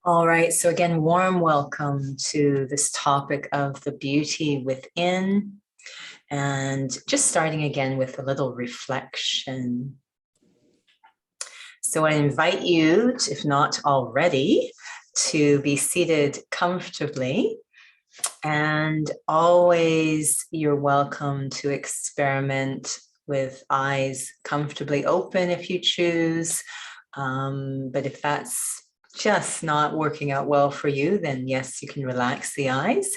All right, so again, warm welcome to this topic of the beauty within, and just starting again with a little reflection. So I invite you, if not already, to be seated comfortably, and always you're welcome to experiment with eyes comfortably open if you choose. But if that's just not working out well for you, then yes, you can relax the eyes.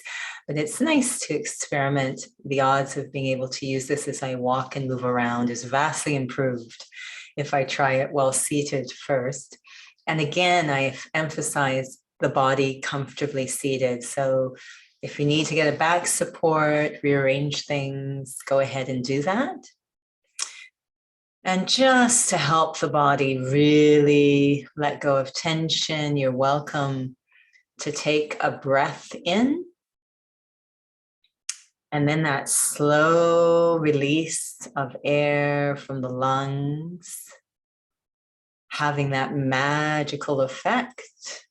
But it's nice to experiment. The odds of being able to use this as I walk and move around is vastly improved if I try it while seated first. And again, I've emphasized the body comfortably seated. So if you need to get a back support, rearrange things, go ahead and do that. And just to help the body really let go of tension, you're welcome to take a breath in. And then that slow release of air from the lungs, having that magical effect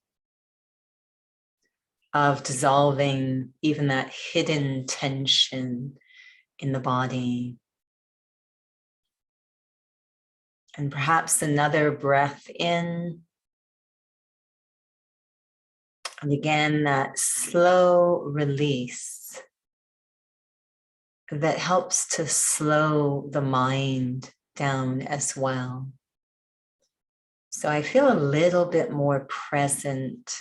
of dissolving even that hidden tension in the body. And perhaps another breath in. And again, that slow release that helps to slow the mind down as well. So I feel a little bit more present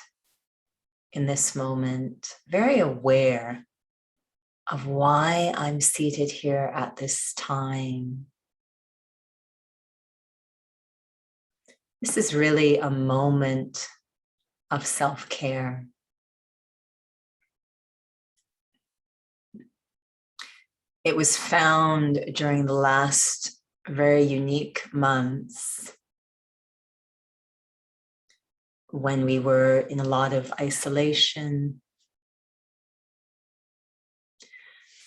in this moment, very aware of why I'm seated here at this time. This is really a moment of self-care. It was found during the last very unique months when we were in a lot of isolation,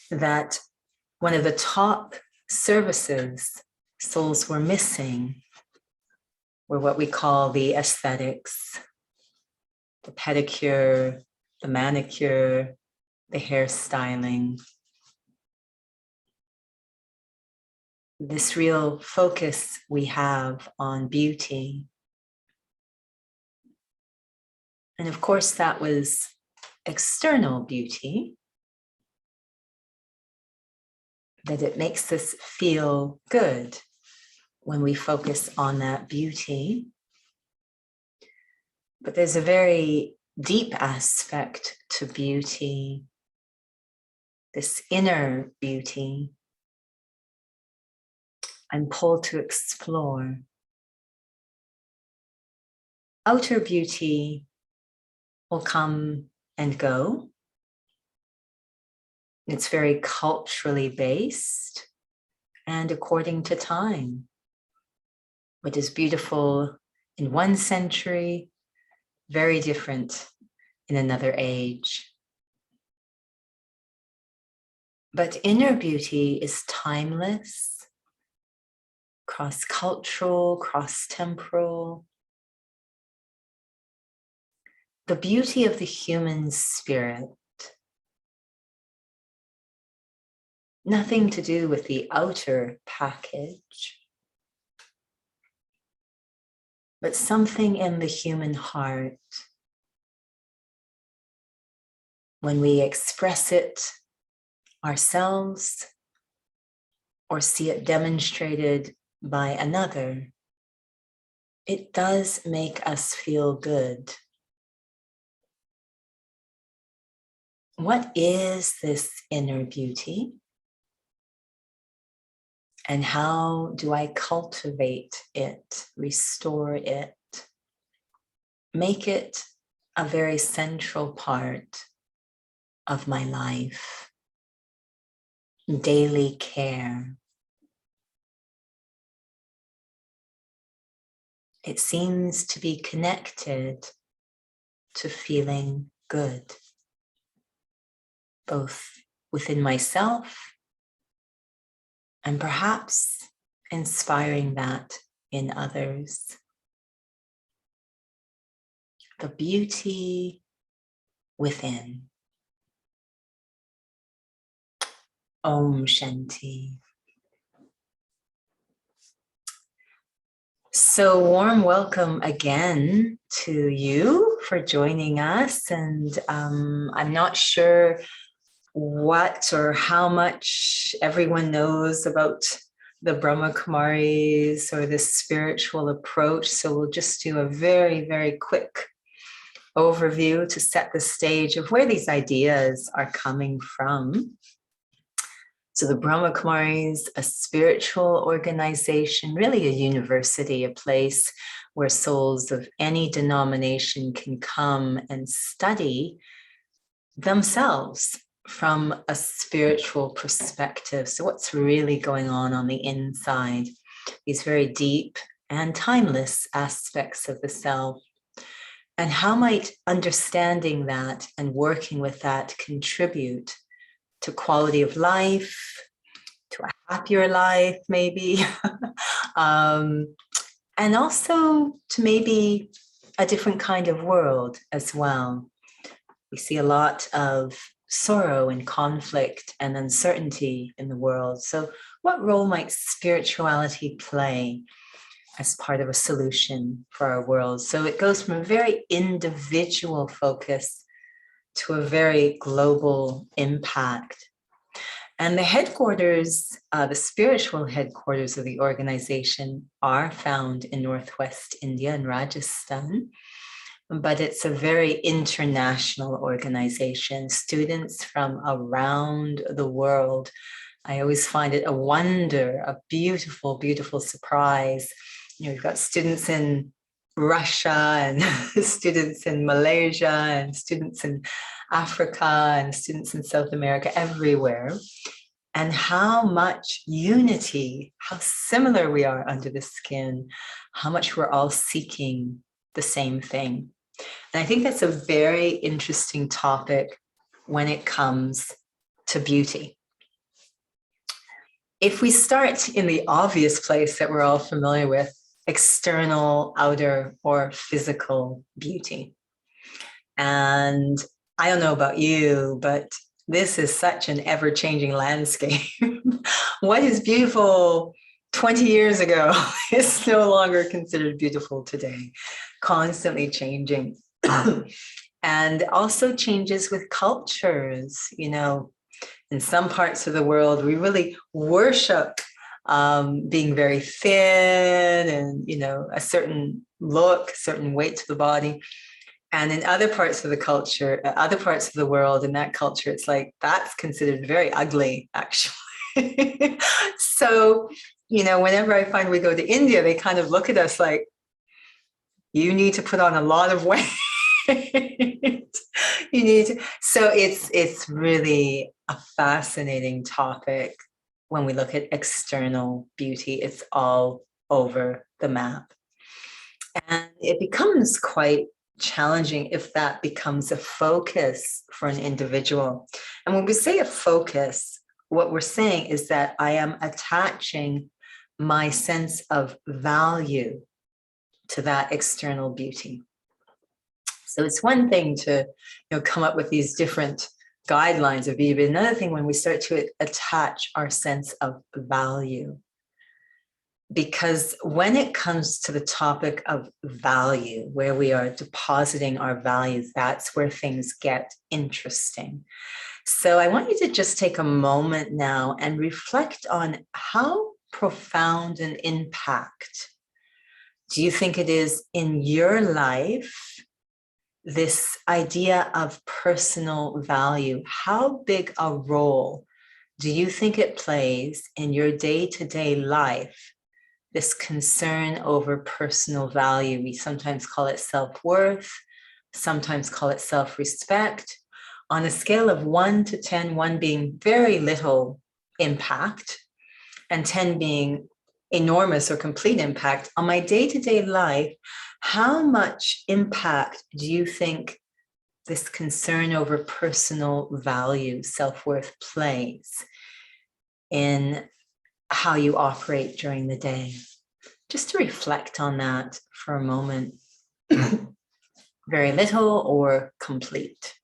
that one of the top services souls were missing were what we call the aesthetics, the pedicure, the manicure, the hairstyling. This real focus we have on beauty. And of course, that was external beauty, that it makes us feel good when we focus on that beauty. But there's a very deep aspect to beauty, this inner beauty I'm pulled to explore. Outer beauty will come and go. It's very culturally based and according to time. What is beautiful in one century, very different in another age. But inner beauty is timeless, cross-cultural, cross-temporal. The beauty of the human spirit, nothing to do with the outer package, but something in the human heart. When we express it ourselves or see it demonstrated by another, it does make us feel good. What is this inner beauty? And how do I cultivate it, restore it, make it a very central part of my life? Daily care. It seems to be connected to feeling good, both within myself and perhaps inspiring that in others. the beauty within. Om Shanti. So warm welcome again to you for joining us. And I'm not sure what or how much everyone knows about the Brahma Kumaris or the spiritual approach. So we'll just do a very, very quick overview to set the stage of where these ideas are coming from. So the Brahma Kumaris, a spiritual organization, really a university, a place where souls of any denomination can come and study themselves from a spiritual perspective. So what's really going on the inside, these very deep and timeless aspects of the self. And how might understanding that and working with that contribute to quality of life, to a happier life, maybe, and also to maybe a different kind of world as well. We see a lot of sorrow and conflict and uncertainty in the world. So what role might spirituality play as part of a solution for our world? So it goes from a very individual focus to a very global impact. And the headquarters, the spiritual headquarters of the organization are found in Northwest India in Rajasthan, but it's a very international organization. Students from around the world. I always find it a wonder, a beautiful, beautiful surprise. You know, you've got students in Russia and students in Malaysia and students in Africa and students in South America, everywhere. And how much unity, how similar we are under the skin, how much we're all seeking the same thing. And I think that's a very interesting topic when it comes to beauty. If we start in the obvious place that we're all familiar with, external, outer, or physical beauty. And I don't know about you, but this is such an ever-changing landscape. What is beautiful 20 years ago is no longer considered beautiful today, constantly changing. And also changes with cultures. You know, in some parts of the world, we really worship being very thin and, you know, a certain look, certain weight to the body. And in other parts of the culture, other parts of the world, in that culture, it's like, that's considered very ugly, actually. So, you know, whenever I find we go to India, they kind of look at us like, you need to put on a lot of weight. You need to. So it's really a fascinating topic. When we look at external beauty, it's all over the map. And it becomes quite challenging if that becomes a focus for an individual. And when we say a focus, what we're saying is that I am attaching my sense of value to that external beauty. So it's one thing to, you know, come up with these different guidelines of beauty, but another thing when we start to attach our sense of value. Because when it comes to the topic of value, where we are depositing our values, that's where things get interesting. So I want you to just take a moment now and reflect on how profound an impact do you think it is in your life, this idea of personal value? How big a role do you think it plays in your day-to-day life? This concern over personal value. We sometimes call it self-worth, sometimes call it self-respect. On a scale of 1 to 10, 1 being very little impact, and 10 being enormous or complete impact, on my day-to-day life, how much impact do you think this concern over personal value, self-worth plays in how you operate during the day? Just to reflect on that for a moment. very little, or complete.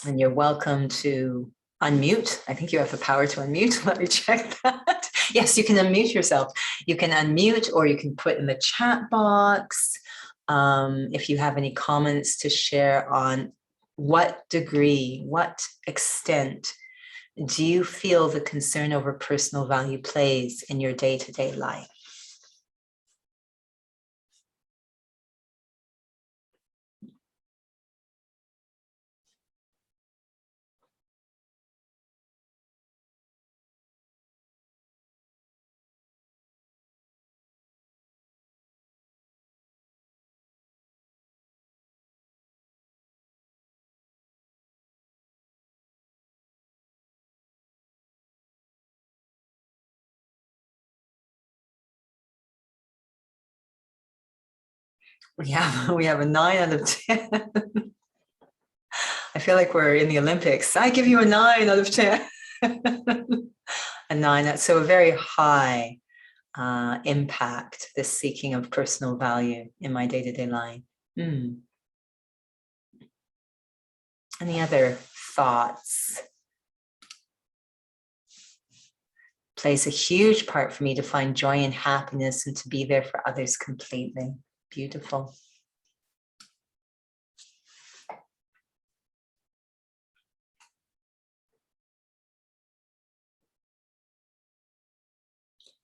And you're welcome to unmute. I think you have the power to unmute. Let me check that. Yes, you can unmute yourself. You can unmute, or you can put in the chat box if you have any comments to share on what degree, what extent do you feel the concern over personal value plays in your day-to-day life? We have a 9 out of 10. I feel like we're in the Olympics. I give you a 9 out of 10. A 9, that's so a very high impact, this seeking of personal value in my day-to-day life. Any other thoughts? Plays a huge part for me to find joy and happiness and to be there for others completely. Beautiful.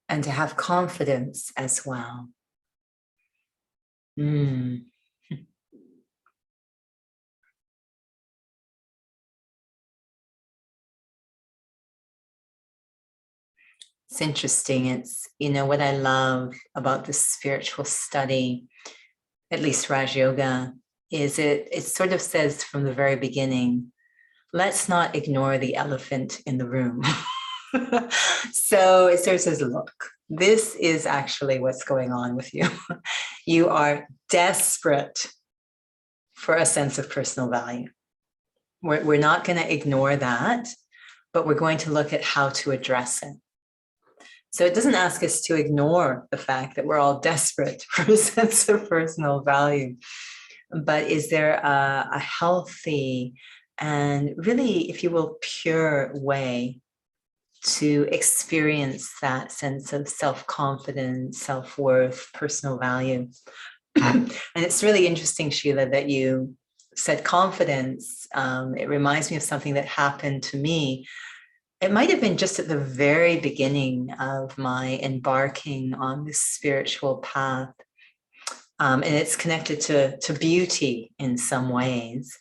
And to have confidence as well. It's interesting. It's, you know, what I love about this spiritual study, at least Raj Yoga, is it sort of says from the very beginning, let's not ignore the elephant in the room. So it sort of says, look, this is actually what's going on with you. You are desperate for a sense of personal value. We're not going to ignore that, but we're going to look at how to address it. So it doesn't ask us to ignore the fact that we're all desperate for a sense of personal value, but is there a healthy and really, if you will, pure way to experience that sense of self-confidence, self-worth, personal value? And it's really interesting, Sheila, that you said confidence. It reminds me of something that happened to me. It might have been just at the very beginning of my embarking on this spiritual path. And it's connected to beauty in some ways,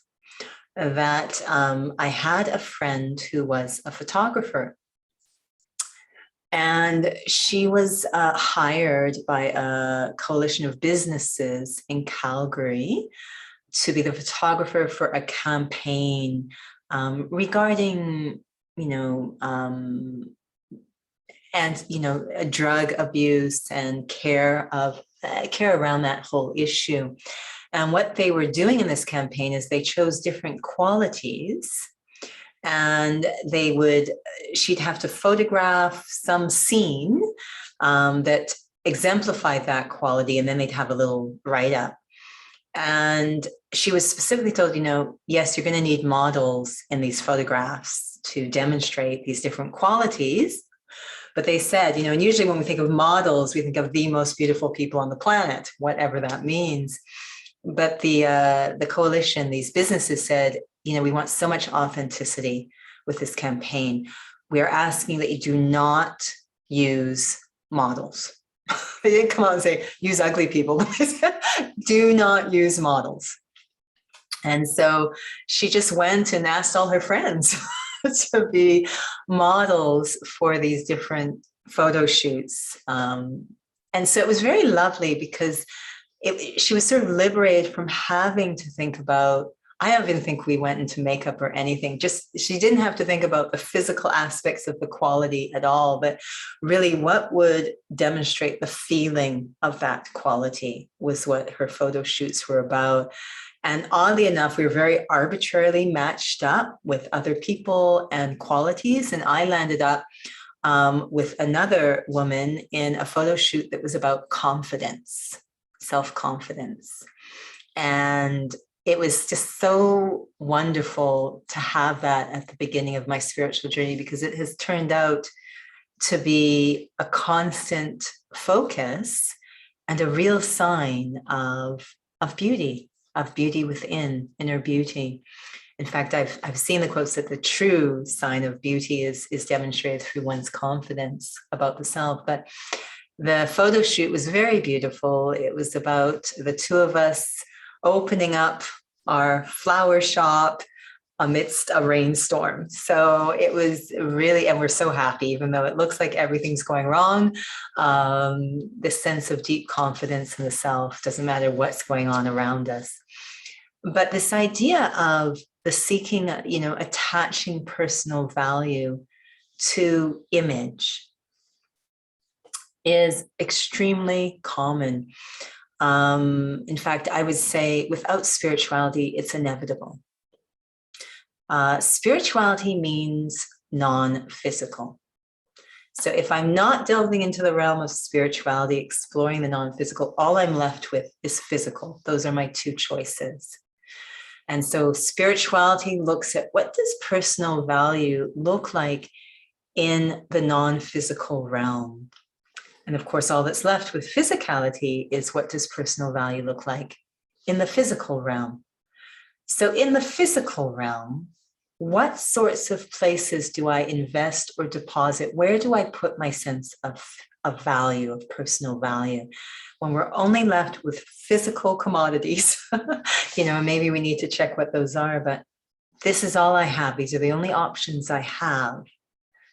that I had a friend who was a photographer. And she was hired by a coalition of businesses in Calgary to be the photographer for a campaign regarding, drug abuse and care around that whole issue. And what they were doing in this campaign is they chose different qualities, and she'd have to photograph some scene that exemplified that quality, and then they'd have a little write-up. And she was specifically told, yes, you're going to need models in these photographs to demonstrate these different qualities. But they said, and usually when we think of models, we think of the most beautiful people on the planet, whatever that means. But the coalition, these businesses said, we want so much authenticity with this campaign. We are asking that you do not use models. They didn't come out and say, use ugly people. They said, do not use models. And so she just went and asked all her friends to be models for these different photo shoots. And so it was very lovely because she was sort of liberated from having to think about, I don't even think we went into makeup or anything. Just, she didn't have to think about the physical aspects of the quality at all, but really what would demonstrate the feeling of that quality was what her photo shoots were about. And oddly enough, we were very arbitrarily matched up with other people and qualities. And I landed up with another woman in a photo shoot that was about confidence, self-confidence. And it was just so wonderful to have that at the beginning of my spiritual journey, because it has turned out to be a constant focus and a real sign of beauty within, inner beauty. In fact, I've seen the quotes that the true sign of beauty is demonstrated through one's confidence about the self. But the photo shoot was very beautiful. It was about the two of us opening up our flower shop amidst a rainstorm. So it was really, and we're so happy, even though it looks like everything's going wrong. This sense of deep confidence in the self, doesn't matter what's going on around us. But this idea of the seeking, attaching personal value to image is extremely common. In fact, I would say without spirituality, it's inevitable. Spirituality means non-physical. So if I'm not delving into the realm of spirituality, exploring the non-physical, all I'm left with is physical. Those are my two choices. And so spirituality looks at, what does personal value look like in the non-physical realm? And of course, all that's left with physicality is, what does personal value look like in the physical realm? So in the physical realm, what sorts of places do I invest or deposit? Where do I put my sense of value, of personal value? When we're only left with physical commodities, maybe we need to check what those are, but this is all I have. These are the only options I have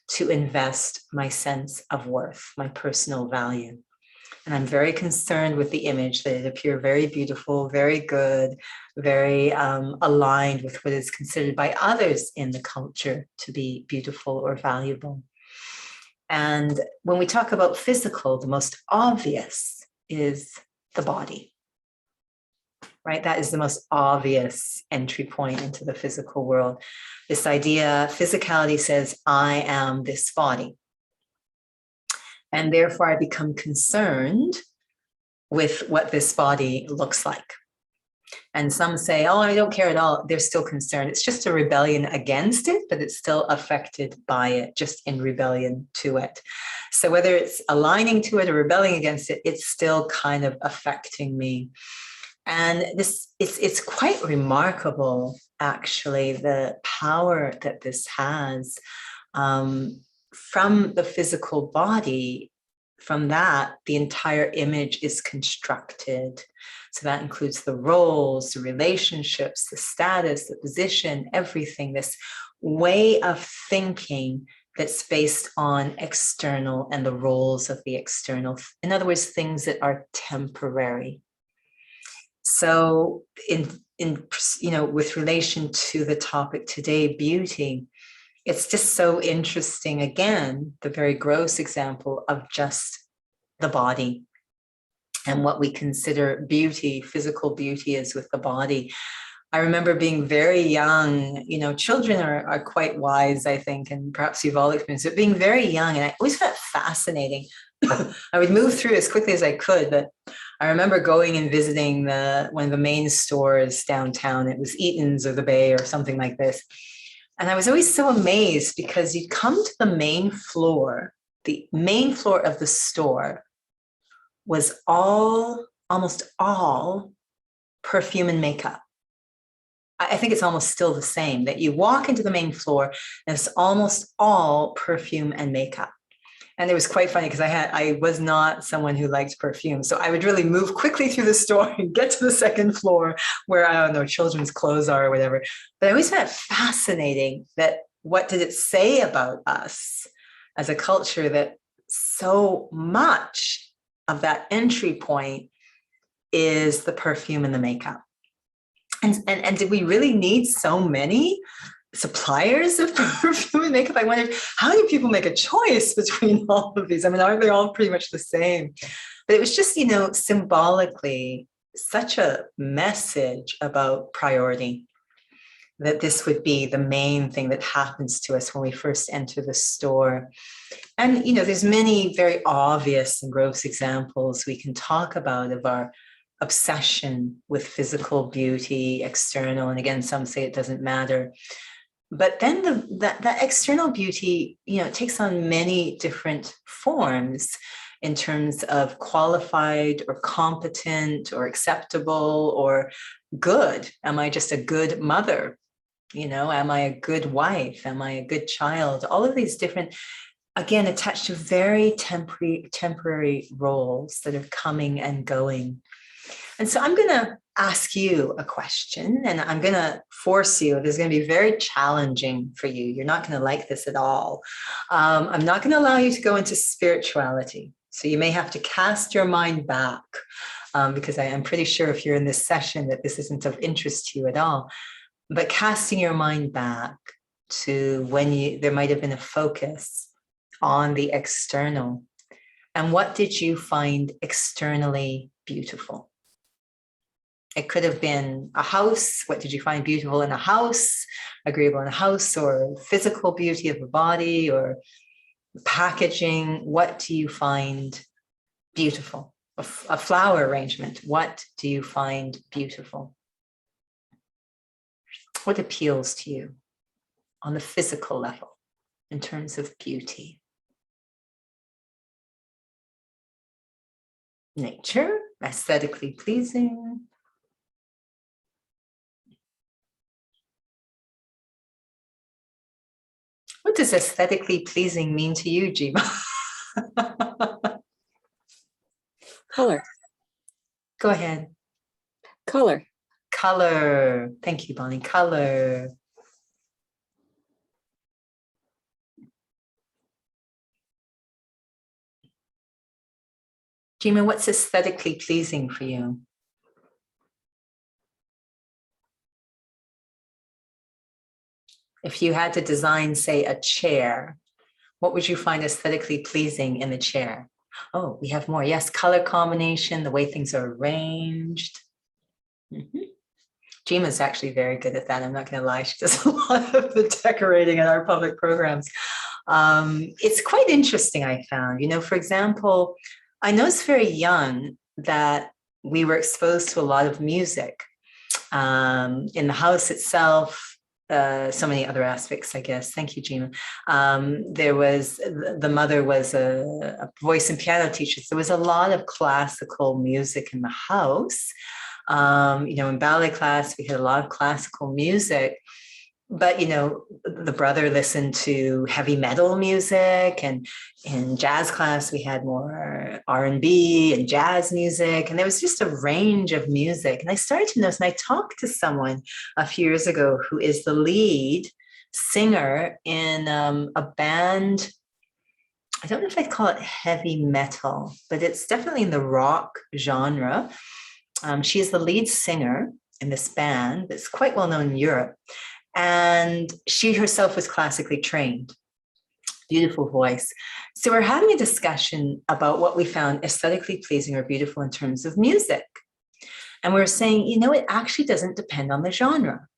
to invest my sense of worth, my personal value. And I'm very concerned with the image, that it appear very beautiful, very good, very aligned with what is considered by others in the culture to be beautiful or valuable. And when we talk about physical, the most obvious is the body, right? That is the most obvious entry point into the physical world. This idea, physicality says, I am this body. And therefore, I become concerned with what this body looks like. And some say, oh, I don't care at all. They're still concerned. It's just a rebellion against it, but it's still affected by it, just in rebellion to it. So whether it's aligning to it or rebelling against it, it's still kind of affecting me. And it's quite remarkable, actually, the power that this has. From the physical body, from that, the entire image is constructed. So that includes the roles, the relationships, the status, the position, everything, this way of thinking that's based on external and the roles of the external. In other words, things that are temporary. So with relation to the topic today, beauty, it's just so interesting, again, the very gross example of just the body and what we consider beauty, physical beauty is with the body. I remember being very young, children are quite wise, I think, and perhaps you've all experienced it, being very young, and I always found it fascinating. I would move through as quickly as I could, but I remember going and visiting one of the main stores downtown. It was Eaton's or the Bay or something like this. And I was always so amazed, because you'd come to the main floor of the store was almost all perfume and makeup. I think it's almost still the same, that you walk into the main floor and it's almost all perfume and makeup. And it was quite funny, because I was not someone who liked perfume. So I would really move quickly through the store and get to the second floor where, I don't know, children's clothes are or whatever. But I always found it fascinating that, what did it say about us as a culture that so much of that entry point is the perfume and the makeup? And did we really need so many suppliers of perfume and makeup? I wondered, how do people make a choice between all of these? I mean, aren't they all pretty much the same? But it was just, symbolically such a message about priority, that this would be the main thing that happens to us when we first enter the store. And, there's many very obvious and gross examples we can talk about of our obsession with physical beauty, external, and again, some say it doesn't matter. But then that external beauty, it takes on many different forms in terms of qualified or competent or acceptable or good. Am I just a good mother? Am I a good wife? Am I a good child? All of these different, again, attached to very temporary roles that are coming and going. And so I'm going to ask you a question, and I'm going to force you. This is going to be very challenging for you. You're not going to like this at all. I'm not going to allow you to go into spirituality. So you may have to cast your mind back, because I am pretty sure if you're in this session that this isn't of interest to you at all. But casting your mind back to when there might have been a focus on the external. And what did you find externally beautiful? It could have been a house. What did you find beautiful in a house, agreeable in a house, or physical beauty of a body, or packaging? What do you find beautiful? A flower arrangement. What do you find beautiful? What appeals to you on the physical level in terms of beauty? Nature, aesthetically pleasing. What does aesthetically pleasing mean to you, Jima? Color. Go ahead. Color. Color. Thank you, Bonnie. Color. Jima, what's aesthetically pleasing for you? If you had to design, say, a chair, what would you find aesthetically pleasing in the chair? Oh, we have more. Yes, color combination, the way things are arranged. Jima's actually very good at that. I'm not going to lie. She does a lot of the decorating in our public programs. It's quite interesting, I found. For example, I noticed very young that we were exposed to a lot of music in the house itself. So many other aspects, I guess. Thank you, Jima. The mother was a voice and piano teacher. So there was a lot of classical music in the house. In ballet class, we had a lot of classical music. But, the brother listened to heavy metal music, and in jazz class, we had more R&B and jazz music. And there was just a range of music. And I started to notice, and I talked to someone a few years ago who is the lead singer in a band. I don't know if I'd call it heavy metal, but it's definitely in the rock genre. She is the lead singer in this band that's quite well known in Europe. And she herself was classically trained. Beautiful voice. So we're having a discussion about what we found aesthetically pleasing or beautiful in terms of music. And we're saying, it actually doesn't depend on the genre.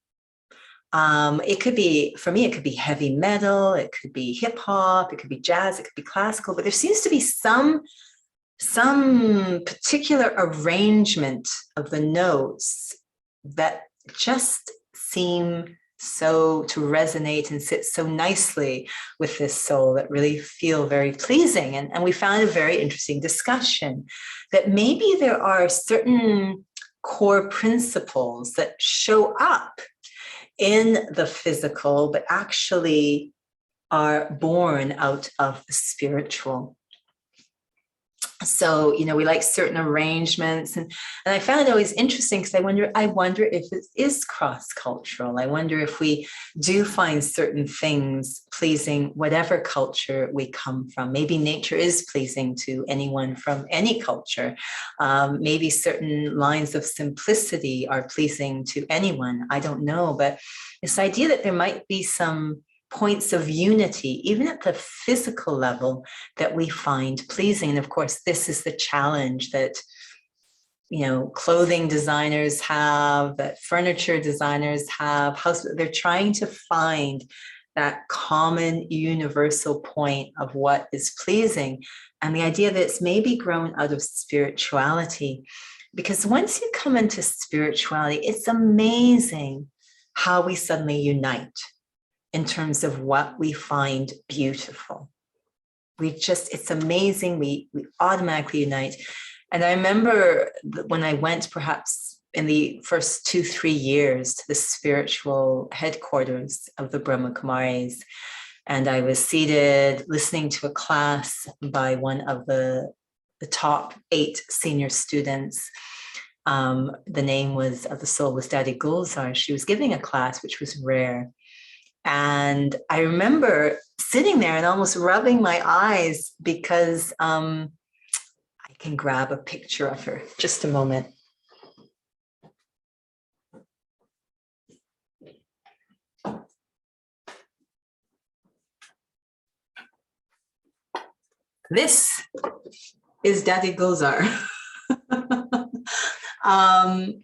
It could be, for me, it could be heavy metal, it could be hip hop, it could be jazz, it could be classical, but there seems to be some particular arrangement of the notes that just seem so to resonate and sit so nicely with this soul that really feel very pleasing. And we found a very interesting discussion that maybe there are certain core principles that show up in the physical, but actually are born out of the spiritual. So, we like certain arrangements, and I found it always interesting because I wonder if it is cross-cultural. I wonder if we do find certain things pleasing, whatever culture we come from. Maybe nature is pleasing to anyone from any culture. Maybe certain lines of simplicity are pleasing to anyone. I don't know, but this idea that there might be some points of unity, even at the physical level, that we find pleasing. And of course, this is the challenge that clothing designers have, that furniture designers have, they're trying to find that common universal point of what is pleasing. And the idea that it's maybe grown out of spirituality. Because once you come into spirituality, it's amazing how we suddenly unite in terms of what we find beautiful. It's amazing. We automatically unite. And I remember when I went perhaps in the first 2-3 years to the spiritual headquarters of the Brahma Kumaris, and I was seated listening to a class by one of the top 8 senior students. The name of the soul was Dadi Gulzar. She was giving a class, which was rare. And I remember sitting there and almost rubbing my eyes because I can grab a picture of her. Just a moment. This is Dadi Gulzar.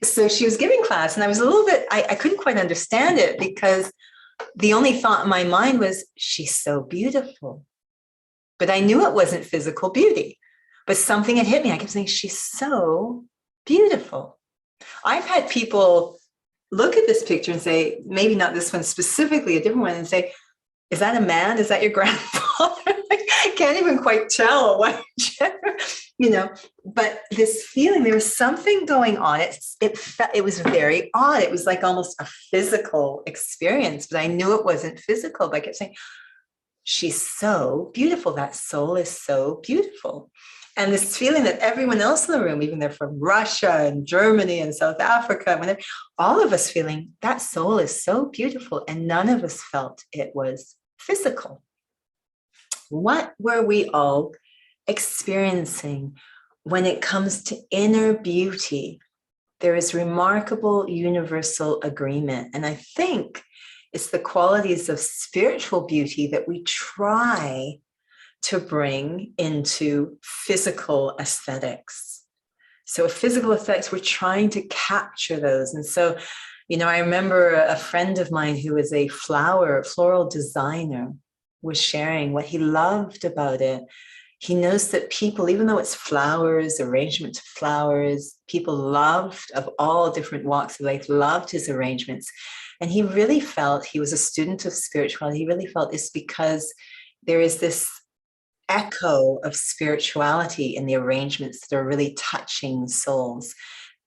So she was giving class and I was a little bit, I couldn't quite understand it because the only thought in my mind was, she's so beautiful. But I knew it wasn't physical beauty. But something had hit me. I kept saying, she's so beautiful. I've had people look at this picture and say, maybe not this one specifically, a different one, and say, is that a man? Is that your grandfather? I can't even quite tell what gender, but this feeling, there was something going on. It was very odd. It was like almost a physical experience, but I knew it wasn't physical. But I kept saying, she's so beautiful. That soul is so beautiful. And this feeling that everyone else in the room, even they're from Russia and Germany and South Africa, all of us feeling that soul is so beautiful, and none of us felt it was physical. What were we all experiencing when it comes to inner beauty? There is remarkable universal agreement. And I think it's the qualities of spiritual beauty that we try to bring into physical aesthetics. So physical aesthetics, we're trying to capture those. And so, I remember a friend of mine who was a floral designer was sharing what he loved about it. He knows that people, even though it's flowers, arrangement of flowers, people loved, of all different walks of life, loved his arrangements. And he really felt, he was a student of spirituality, he really felt it's because there is this echo of spirituality in the arrangements that are really touching souls.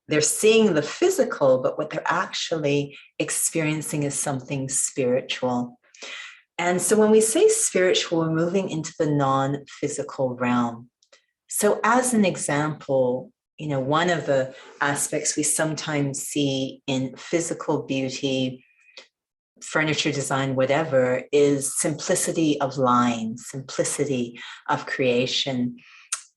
They're seeing the physical, but what they're actually experiencing is something spiritual. And so when we say spiritual, we're moving into the non-physical realm. So as an example, one of the aspects we sometimes see in physical beauty, furniture design, whatever, is simplicity of line, simplicity of creation.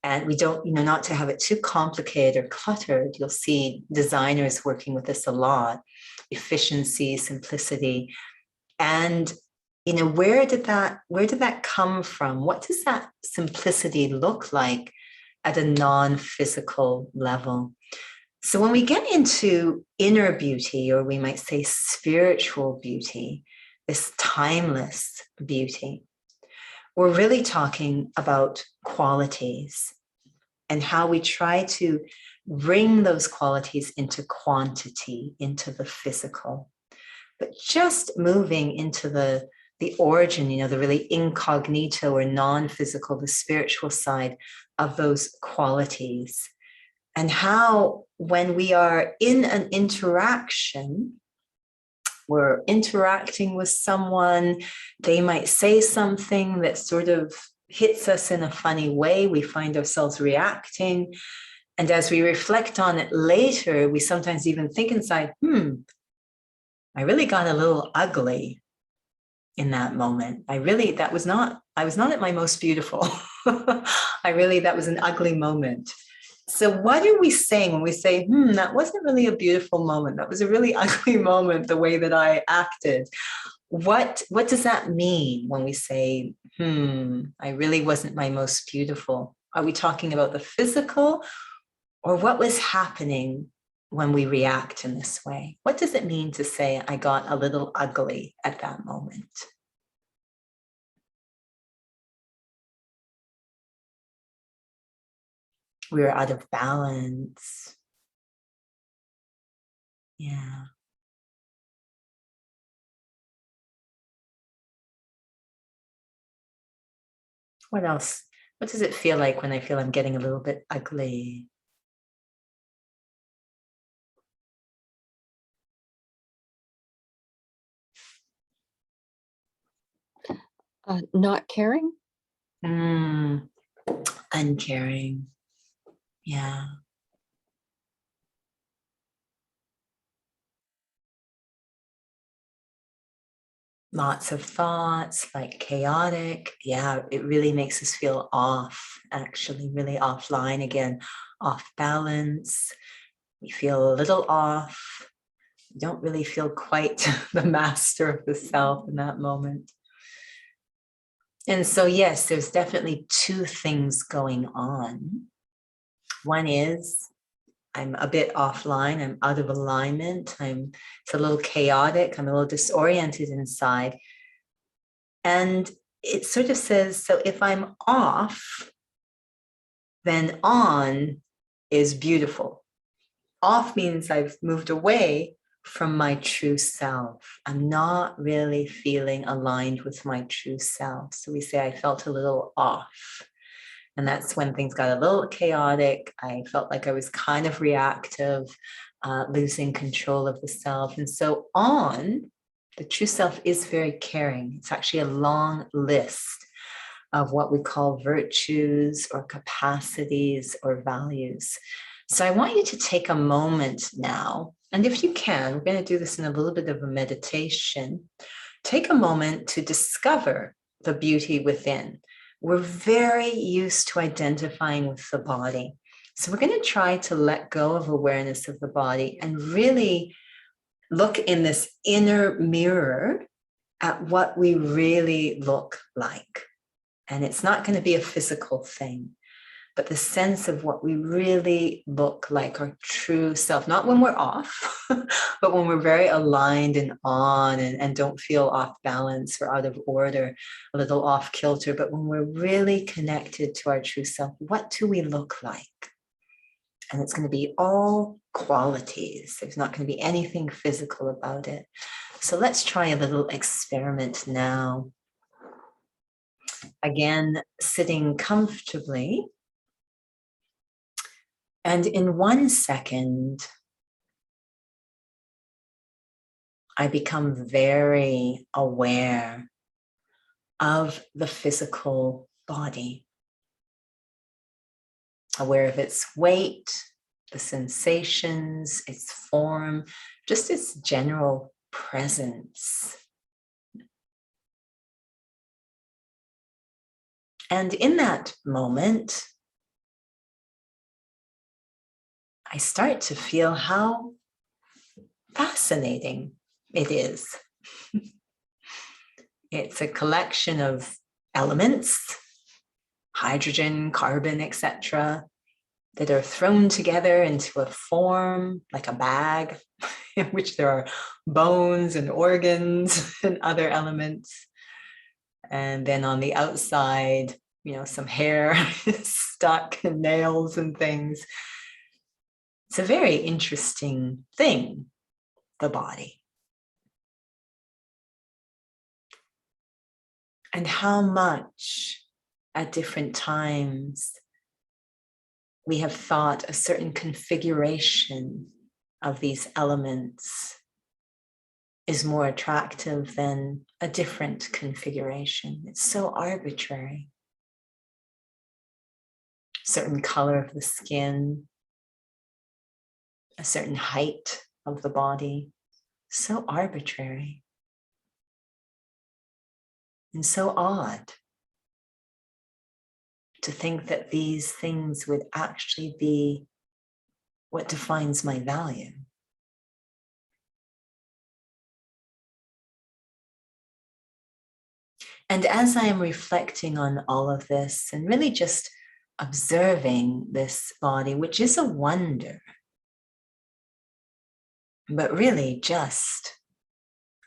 And we don't, not to have it too complicated or cluttered. You'll see designers working with this a lot. Efficiency, simplicity. And where did that come from? What does that simplicity look like at a non-physical level? So when we get into inner beauty, or we might say spiritual beauty, this timeless beauty, we're really talking about qualities and how we try to bring those qualities into quantity, into the physical. But just moving into the origin, the really incognito or non-physical, the spiritual side of those qualities. And how, when we are in an interaction, we're interacting with someone, they might say something that sort of hits us in a funny way. We find ourselves reacting. And as we reflect on it later, we sometimes even think inside, I really got a little ugly in that moment. I was not at my most beautiful. That was an ugly moment. So what are we saying when we say, that wasn't really a beautiful moment. That was a really ugly moment, the way that I acted. What does that mean when we say, I really wasn't my most beautiful? Are we talking about the physical, Or what was happening when we react in this way? What does it mean to say, I got a little ugly at that moment? We were out of balance. Yeah. What else? What does it feel like when I feel I'm getting a little bit ugly? Not caring. Uncaring. Yeah. Lots of thoughts, like chaotic. Yeah, it really makes us feel off, actually, really offline again, off balance. We feel a little off. We don't really feel quite the master of the self in that moment. And so, yes, there's definitely two things going on. One is I'm a bit offline, I'm out of alignment, it's a little chaotic, I'm a little disoriented inside. And it sort of says, so if I'm off, then on is beautiful. Off means I've moved away from my true self. I'm not really feeling aligned with my true self. So we say I felt a little off. And that's when things got a little chaotic. I felt like I was kind of reactive, losing control of the self. And so on, the true self is very caring. It's actually a long list of what we call virtues or capacities or values. So I want you to take a moment now, and if you can, we're going to do this in a little bit of a meditation. Take a moment to discover the beauty within. We're very used to identifying with the body. So we're going to try to let go of awareness of the body and really look in this inner mirror at what we really look like. And it's not going to be a physical thing, but the sense of what we really look like, our true self, not when we're off, but when we're very aligned and on and don't feel off balance or out of order, a little off kilter, but when we're really connected to our true self, what do we look like? And it's going to be all qualities. There's not going to be anything physical about it. So let's try a little experiment now. Again, sitting comfortably. And in 1 second, I become very aware of the physical body, aware of its weight, the sensations, its form, just its general presence. And in that moment, I start to feel how fascinating it is. It's a collection of elements, hydrogen, carbon, etc., that are thrown together into a form like a bag in which there are bones and organs and other elements. And then on the outside, some hair stuck and nails and things. It's a very interesting thing, the body. And how much at different times we have thought a certain configuration of these elements is more attractive than a different configuration. It's so arbitrary. Certain color of the skin, a certain height of the body, so arbitrary and so odd to think that these things would actually be what defines my value. And as I am reflecting on all of this and really just observing this body, which is a wonder, but really just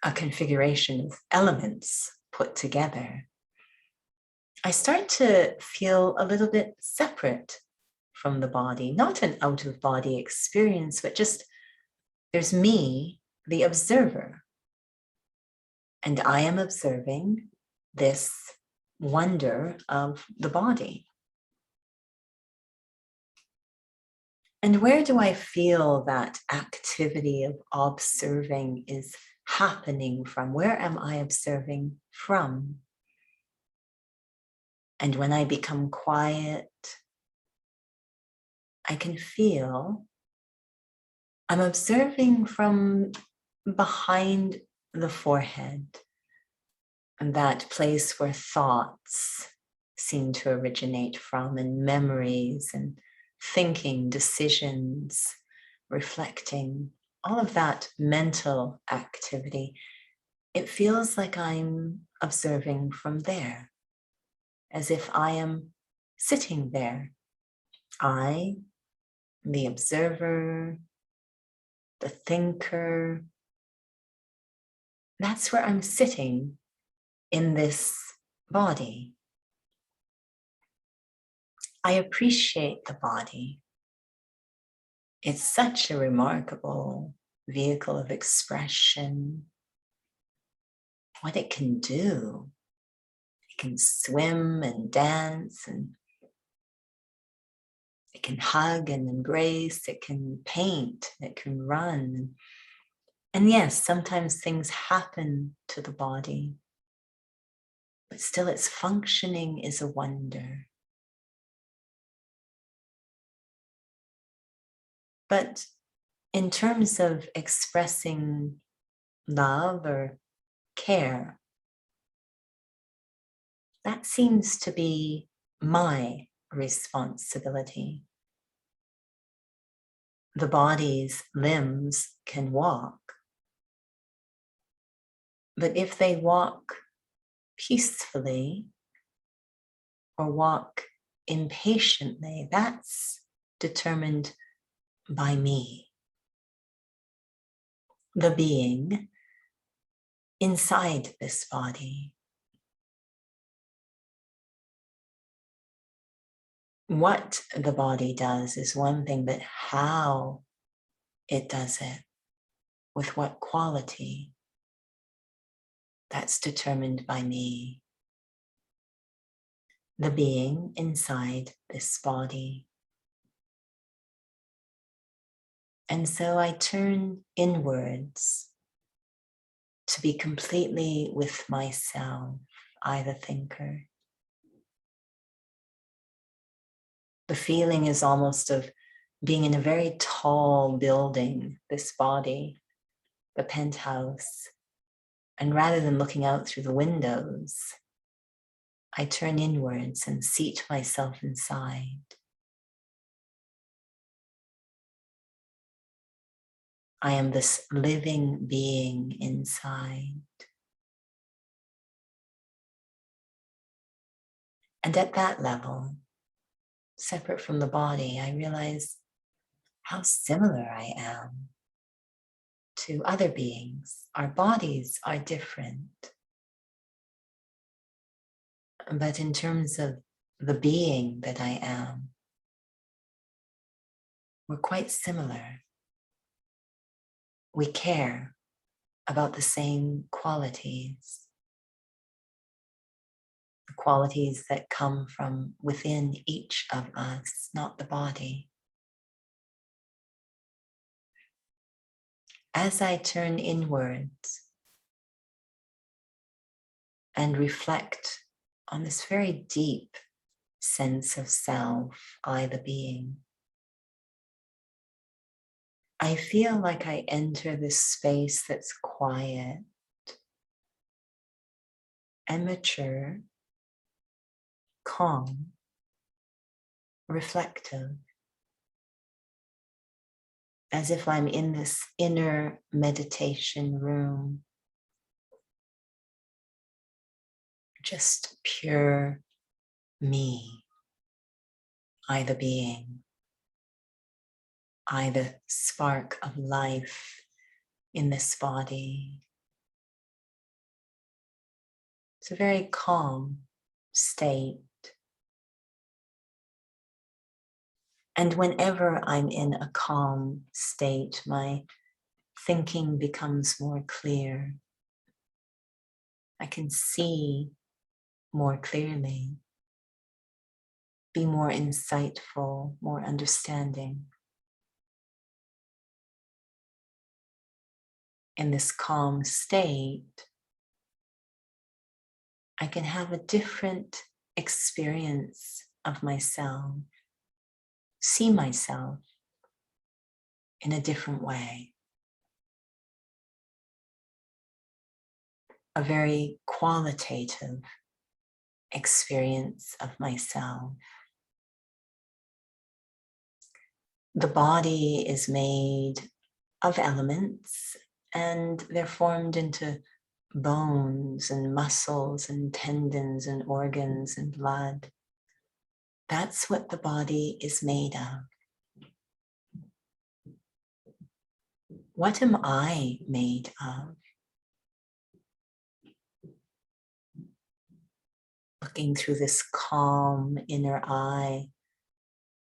a configuration of elements put together, I start to feel a little bit separate from the body, not an out-of-body experience, but just there's me, the observer, and I am observing this wonder of the body. And where do I feel that activity of observing is happening from? Where am I observing from? And when I become quiet, I can feel I'm observing from behind the forehead, and that place where thoughts seem to originate from, and memories and thinking, decisions, reflecting, all of that mental activity. It feels like I'm observing from there, as if I am sitting there. I, the observer, the thinker, that's where I'm sitting in this body. I appreciate the body. It's such a remarkable vehicle of expression. What it can do. It can swim and dance, and it can hug and embrace, it can paint, it can run. And yes, sometimes things happen to the body, but still its functioning is a wonder. But in terms of expressing love or care, that seems to be my responsibility. The body's limbs can walk, but if they walk peacefully or walk impatiently, that's determined by me, the being inside this body. What the body does is one thing, but how it does it, with what quality, that's determined by me, the being inside this body. And so I turn inwards to be completely with myself, I the thinker. The feeling is almost of being in a very tall building, this body, the penthouse. And rather than looking out through the windows, I turn inwards and seat myself inside. I am this living being inside. And at that level, separate from the body, I realize how similar I am to other beings. Our bodies are different. But in terms of the being that I am, we're quite similar. We care about the same qualities, the qualities that come from within each of us, not the body. As I turn inwards and reflect on this very deep sense of self, I the being, I feel like I enter this space that's quiet and mature, calm, reflective, as if I'm in this inner meditation room, just pure me. I the being, I the spark of life in this body. It's a very calm state. And whenever I'm in a calm state, my thinking becomes more clear. I can see more clearly, be more insightful, more understanding. In this calm state, I can have a different experience of myself, see myself in a different way. A very qualitative experience of myself. The body is made of elements and they're formed into bones and muscles and tendons and organs and blood. That's what the body is made of. What am I made of? Looking through this calm inner eye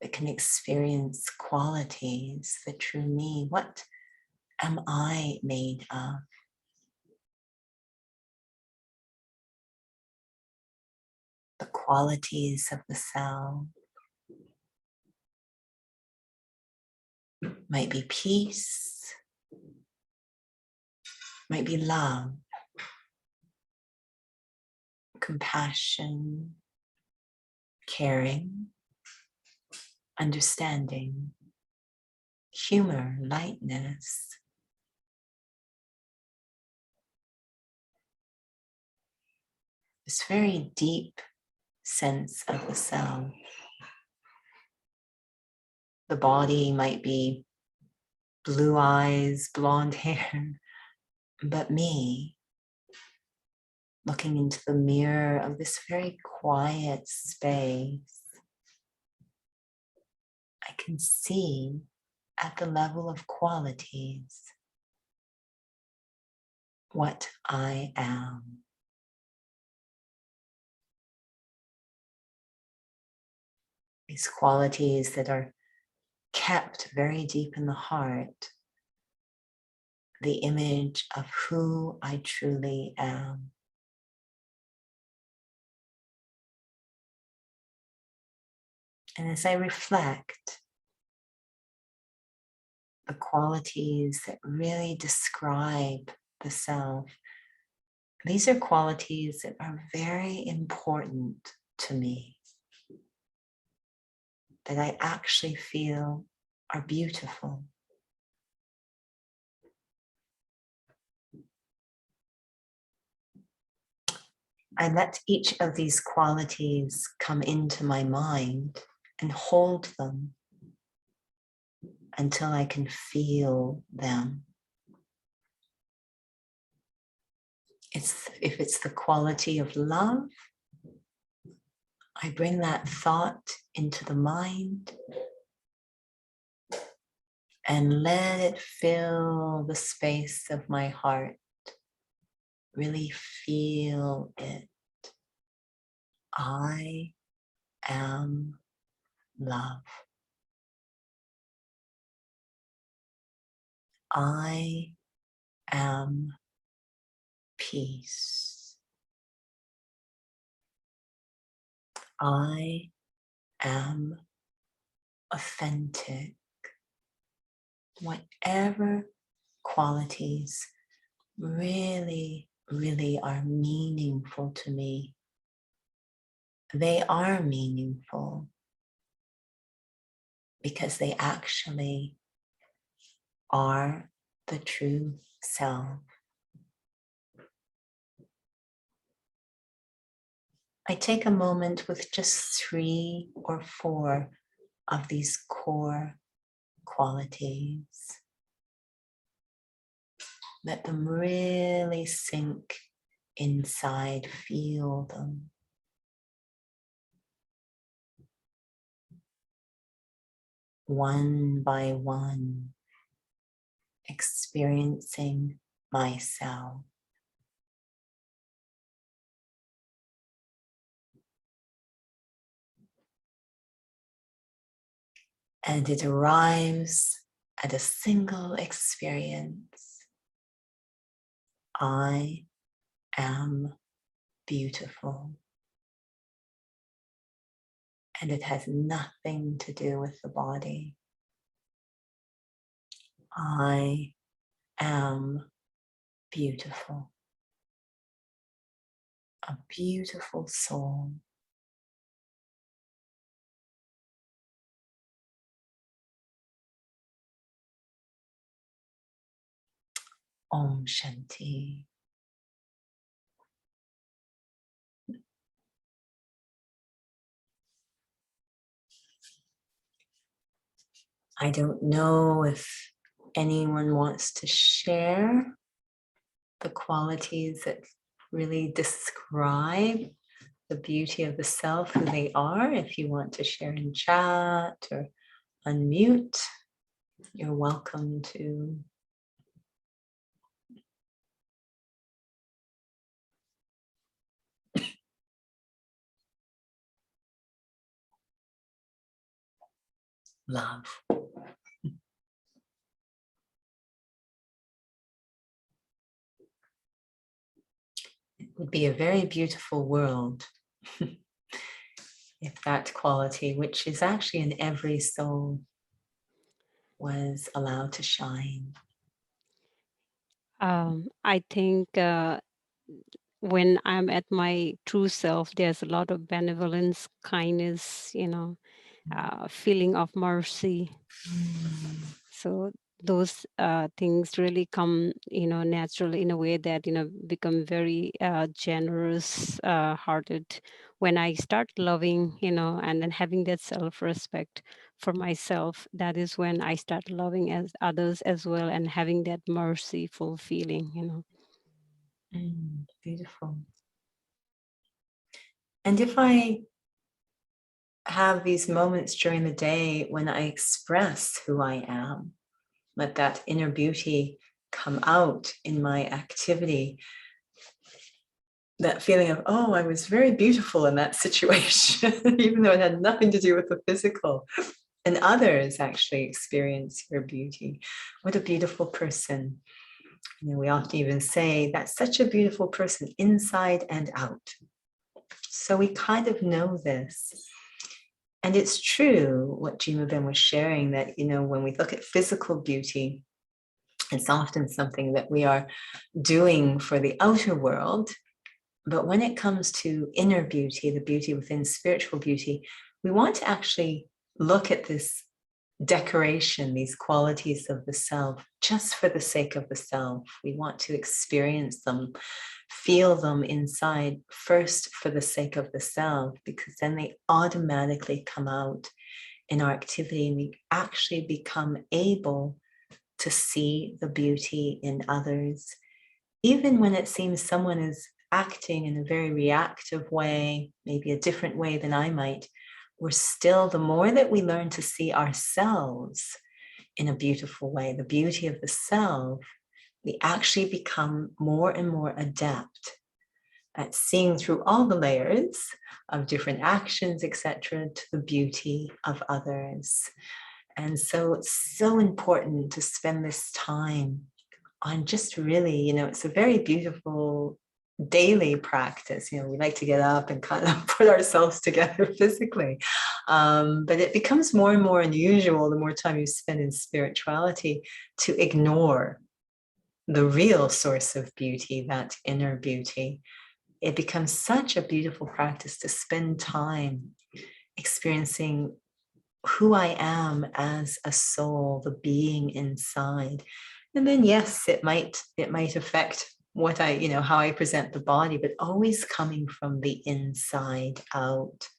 that can experience qualities, the true me. What am I made of? The qualities of the cell might be peace, might be love, compassion, caring, understanding, humor, lightness. This very deep sense of the self. The body might be blue eyes, blonde hair, but me, looking into the mirror of this very quiet space, I can see at the level of qualities what I am. These qualities that are kept very deep in the heart, the image of who I truly am. And as I reflect, the qualities that really describe the self, these are qualities that are very important to me, that I actually feel are beautiful. I let each of these qualities come into my mind and hold them until I can feel them. If it's the quality of love, I bring that thought into the mind and let it fill the space of my heart. Really feel it. I am love. I am peace. I am authentic. Whatever qualities really, really are meaningful to me, they are meaningful because they actually are the true self. I take a moment with just 3 or 4 of these core qualities. Let them really sink inside, feel them. one by one, experiencing myself. And it arrives at a single experience. I am beautiful. And it has nothing to do with the body. I am beautiful. A beautiful soul. Om Shanti. I don't know if anyone wants to share the qualities that really describe the beauty of the self, who they are. If you want to share in chat or unmute, you're welcome to. Love. It would be a very beautiful world if that quality, which is actually in every soul, was allowed to shine. I think when I'm at my true self, there's a lot of benevolence, kindness, feeling of mercy. So those things really come, naturally in a way that, become very generous hearted. When I start loving, and then having that self-respect for myself, that is when I start loving as others as well, and having that merciful feeling. Beautiful. And if I have these moments during the day when I express who I am, let that inner beauty come out in my activity, that feeling of, oh, I was very beautiful in that situation, even though it had nothing to do with the physical. And others actually experience your beauty. What a beautiful person. We often even say, that's such a beautiful person inside and out. So we kind of know this. And it's true what Jima Ben was sharing, that, when we look at physical beauty, it's often something that we are doing for the outer world. But when it comes to inner beauty, the beauty within spiritual beauty, we want to actually look at this decoration, these qualities of the self, just for the sake of the self. We want to experience them, feel them inside first for the sake of the self, because then they automatically come out in our activity, and we actually become able to see the beauty in others, even when it seems someone is acting in a very reactive way, maybe a different way than I might. We're still, the more that we learn to see ourselves in a beautiful way, the beauty of the self, we actually become more and more adept at seeing through all the layers of different actions, etc., to the beauty of others. And so it's so important to spend this time on just really, it's a very beautiful daily practice. We like to get up and kind of put ourselves together physically. But it becomes more and more unusual the more time you spend in spirituality to ignore the real source of beauty, that inner beauty. It becomes such a beautiful practice to spend time experiencing who I am as a soul, the being inside. And then, yes, it might affect what how I present the body, but always coming from the inside out.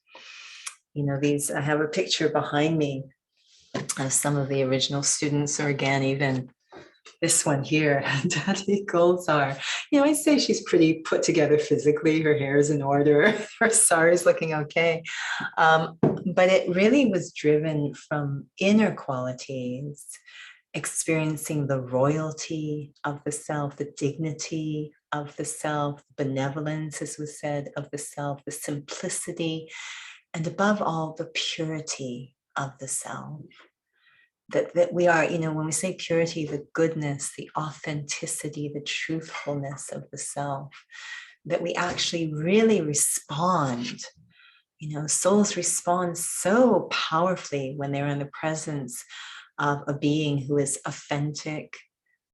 I have a picture behind me of some of the original students, or again, even this one here, Daddy Golzar. I say she's pretty put together physically. Her hair is in order. Her sari is looking okay. but it really was driven from inner qualities, experiencing the royalty of the self, the dignity of the self, benevolence, as was said, of the self, the simplicity, and above all, the purity of the self. That we are, when we say purity, the goodness, the authenticity, the truthfulness of the self, that we actually really respond. Souls respond so powerfully when they're in the presence of a being who is authentic,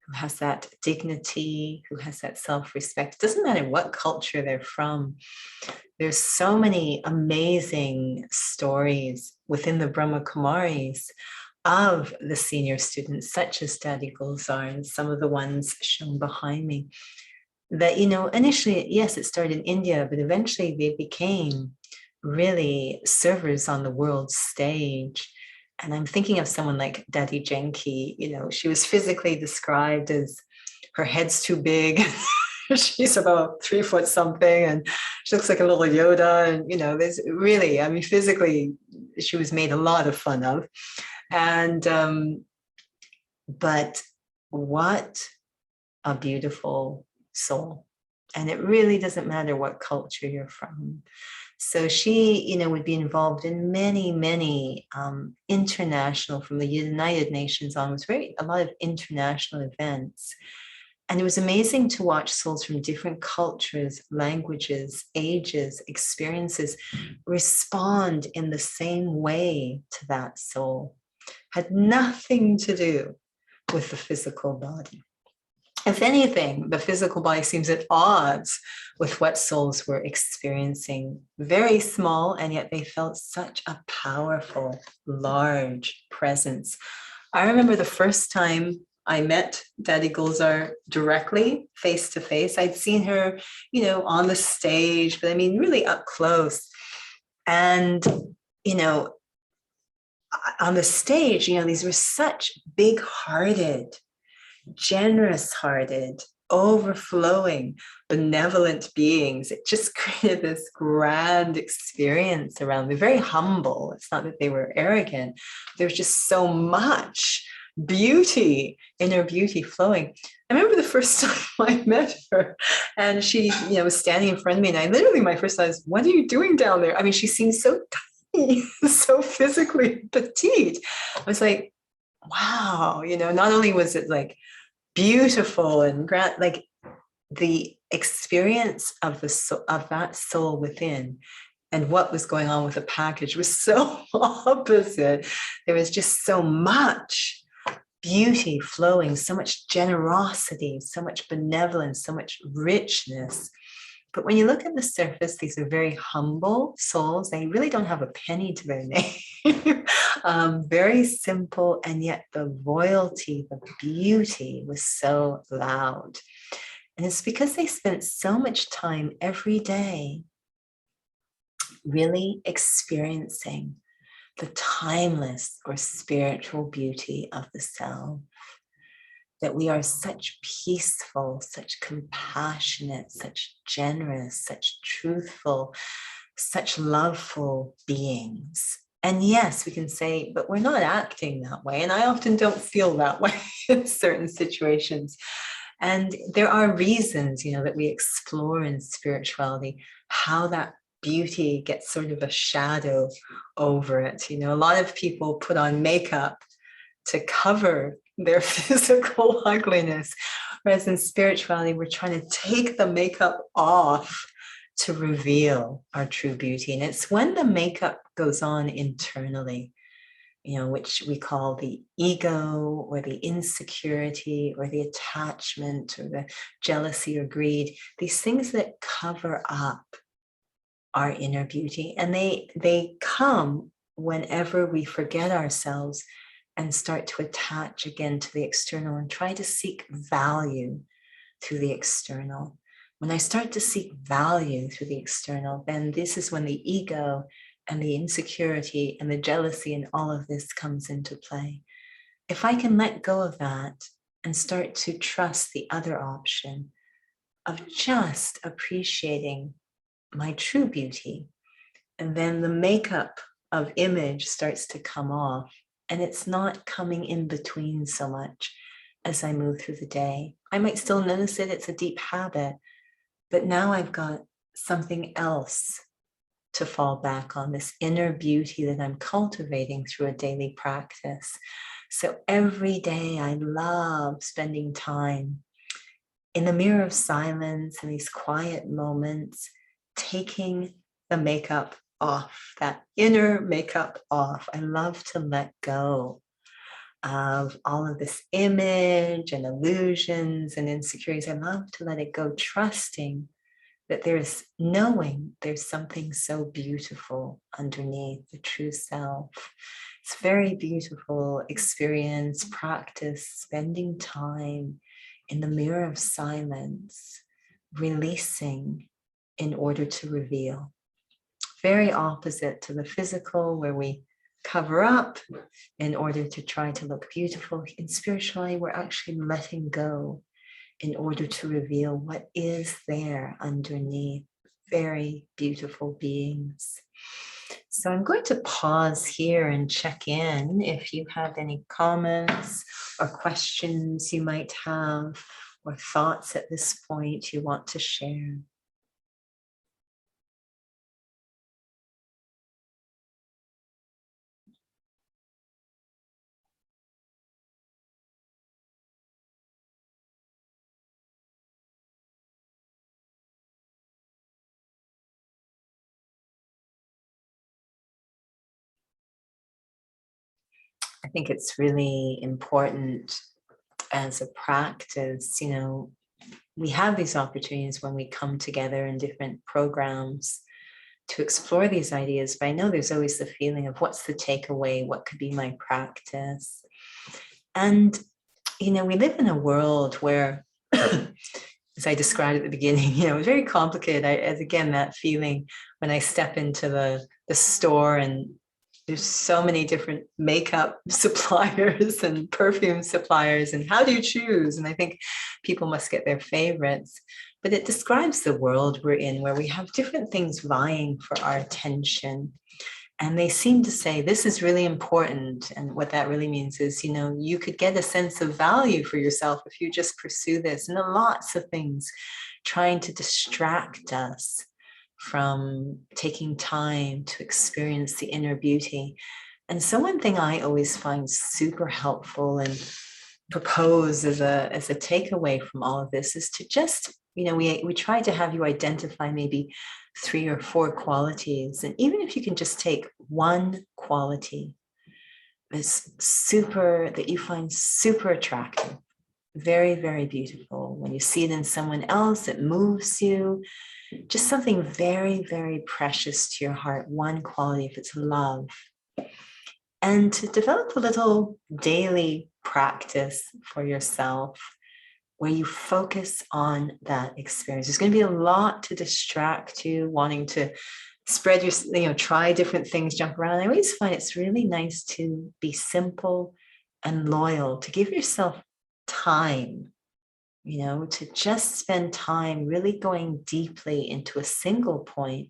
who has that dignity, who has that self-respect. It doesn't matter what culture they're from. There's so many amazing stories within the Brahma Kumaris of the senior students, such as Daddy Gulzar and some of the ones shown behind me, that, initially, yes, it started in India, but eventually they became really servers on the world stage. And I'm thinking of someone like Daddy Genki. She was physically described as her head's too big. She's about 3 foot something, and she looks like a little Yoda. And, there's really, physically, she was made a lot of fun of. And, but what a beautiful soul. And it really doesn't matter what culture you're from. So she, would be involved in many, many international, from the United Nations onwards, a lot of international events. And it was amazing to watch souls from different cultures, languages, ages, experiences respond in the same way to that soul. Had nothing to do with the physical body. If anything, the physical body seems at odds with what souls were experiencing. Very small, and yet they felt such a powerful, large presence. I remember the first time I met Daddy Gulzar directly, face to face. I'd seen her, on the stage, but really up close. And, on the stage, these were such big-hearted, generous-hearted, overflowing, benevolent beings. It just created this grand experience around them. Very humble. It's not that they were arrogant. There was just so much beauty, inner beauty flowing. I remember the first time I met her, and she, was standing in front of me, and I literally, my first thought was, what are you doing down there? She seemed so tiny, so physically petite. I was like, wow, not only was it like beautiful and grand, like the experience of that soul within and what was going on with the package was so opposite. There was just so much beauty flowing, so much generosity, so much benevolence, so much richness. But when you look at the surface, these are very humble souls. They really don't have a penny to their name. Very simple, and yet the royalty, the beauty was so loud. And it's because they spent so much time every day really experiencing the timeless or spiritual beauty of the self, that we are such peaceful, such compassionate, such generous, such truthful, such loveful beings. And yes, we can say, but we're not acting that way. And I often don't feel that way in certain situations. And there are reasons, that we explore in spirituality, how that beauty gets sort of a shadow over it. A lot of people put on makeup to cover their physical ugliness, whereas in spirituality, we're trying to take the makeup off to reveal our true beauty. And it's when the makeup goes on internally, which we call the ego or the insecurity or the attachment or the jealousy or greed, these things that cover up our inner beauty. And they come whenever we forget ourselves and start to attach again to the external and try to seek value through the external. When I start to seek value through the external, then this is when the ego and the insecurity and the jealousy and all of this comes into play. If I can let go of that and start to trust the other option of just appreciating my true beauty, and then the makeup of image starts to come off, and it's not coming in between so much as I move through the day. I might still notice it, it's a deep habit, but now I've got something else to fall back on, this inner beauty that I'm cultivating through a daily practice. So every day I love spending time in the mirror of silence, in these quiet moments, taking the makeup off, that inner makeup off. I love to let go of all of this image and illusions and insecurities. I love to let it go, trusting that knowing there's something so beautiful underneath the true self. It's a very beautiful experience, practice, spending time in the mirror of silence, releasing in order to reveal. Very opposite to the physical, where we cover up in order to try to look beautiful. And spiritually, we're actually letting go in order to reveal what is there underneath. Very beautiful beings. So I'm going to pause here and check in if you have any comments or questions you might have, or thoughts at this point you want to share. I think it's really important as a practice, we have these opportunities when we come together in different programs to explore these ideas, but I know there's always the feeling of what's the takeaway, what could be my practice. And, we live in a world where, as I described at the beginning, it's very complicated. As again, that feeling when I step into the store and there's so many different makeup suppliers and perfume suppliers, and how do you choose? And I think people must get their favorites, but it describes the world we're in, where we have different things vying for our attention. And they seem to say, this is really important. And what that really means is, you could get a sense of value for yourself if you just pursue this. And there are lots of things trying to distract us from taking time to experience the inner beauty. And so one thing I always find super helpful and propose as a takeaway from all of this is to just, we try to have you identify maybe 3 or 4 qualities. And even if you can just take one quality that you find super attractive, very, very beautiful. When you see it in someone else, it moves you. Just something very, very precious to your heart, one quality, if it's love. And to develop a little daily practice for yourself where you focus on that experience. There's going to be a lot to distract you, wanting to spread your, try different things, jump around. I always find it's really nice to be simple and loyal, to give yourself time, to just spend time really going deeply into a single point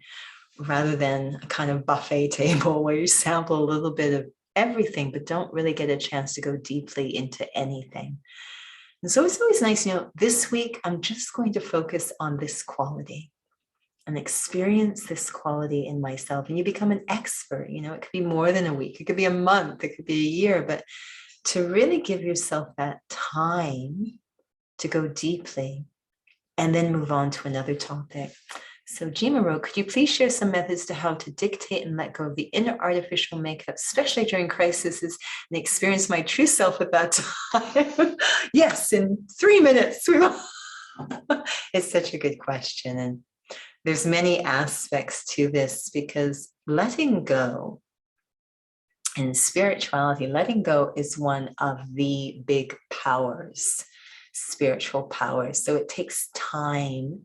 rather than a kind of buffet table where you sample a little bit of everything, but don't really get a chance to go deeply into anything. And so it's always nice, this week, I'm just going to focus on this quality and experience this quality in myself. And you become an expert, it could be more than a week, it could be a month, it could be a year, but to really give yourself that time to go deeply and then move on to another topic. So Jima, could you please share some methods to how to dictate and let go of the inner artificial makeup, especially during crises, and experience my true self at that time? Yes, in 3 minutes. It's such a good question. And there's many aspects to this, because letting go in spirituality, letting go is one of the big powers, spiritual powers. So it takes time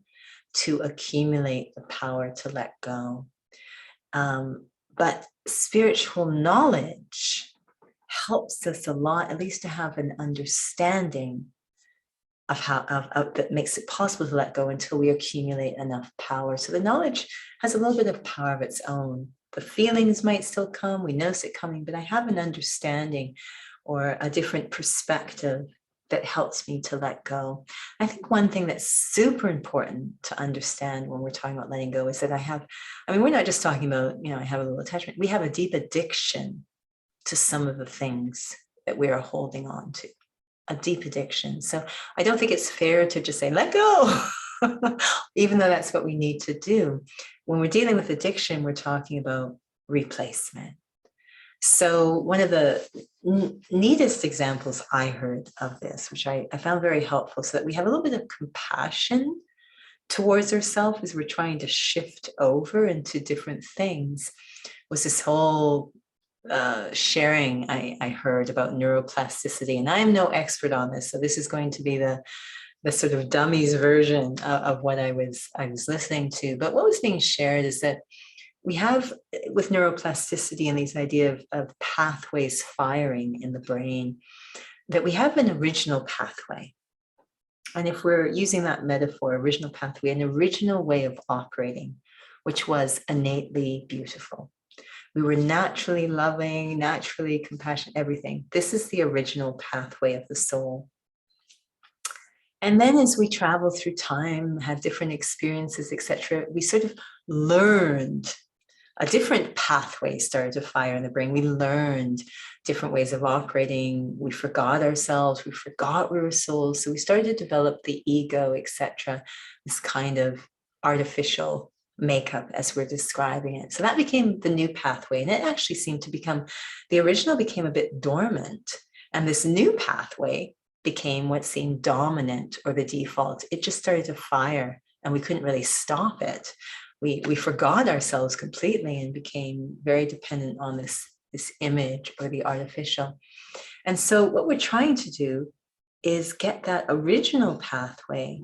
to accumulate the power to let go. But spiritual knowledge helps us a lot, at least to have an understanding of how that makes it possible to let go until we accumulate enough power. So the knowledge has a little bit of power of its own. The feelings might still come, we notice it coming, but I have an understanding or a different perspective that helps me to let go. I think one thing that's super important to understand when we're talking about letting go is that we're not just talking about, I have a little attachment. We have a deep addiction to some of the things that we are holding on to, a deep addiction. So I don't think it's fair to just say, let go, even though that's what we need to do. When we're dealing with addiction, we're talking about replacement. So one of the neatest examples I heard of this, which I found very helpful, so that we have a little bit of compassion towards ourselves as we're trying to shift over into different things, was this whole sharing I heard about neuroplasticity. And I am no expert on this, so this is going to be the sort of dummies version of what I was listening to. But what was being shared is that we have, with neuroplasticity and these idea of pathways firing in the brain, that we have an original pathway. And if we're using that metaphor, original pathway, an original way of operating, which was innately beautiful. We were naturally loving, naturally compassionate, everything. This is the original pathway of the soul. And then as we travel through time, have different experiences, etc., we sort of learned a different pathway started to fire in the brain. We learned different ways of operating. We forgot ourselves. We forgot we were souls. So we started to develop the ego, etc., this kind of artificial makeup as we're describing it. So that became the new pathway. And it actually seemed to become, the original became a bit dormant. And this new pathway became what seemed dominant or the default. It just started to fire and we couldn't really stop it. We forgot ourselves completely and became very dependent on this image or the artificial. And so what we're trying to do is get that original pathway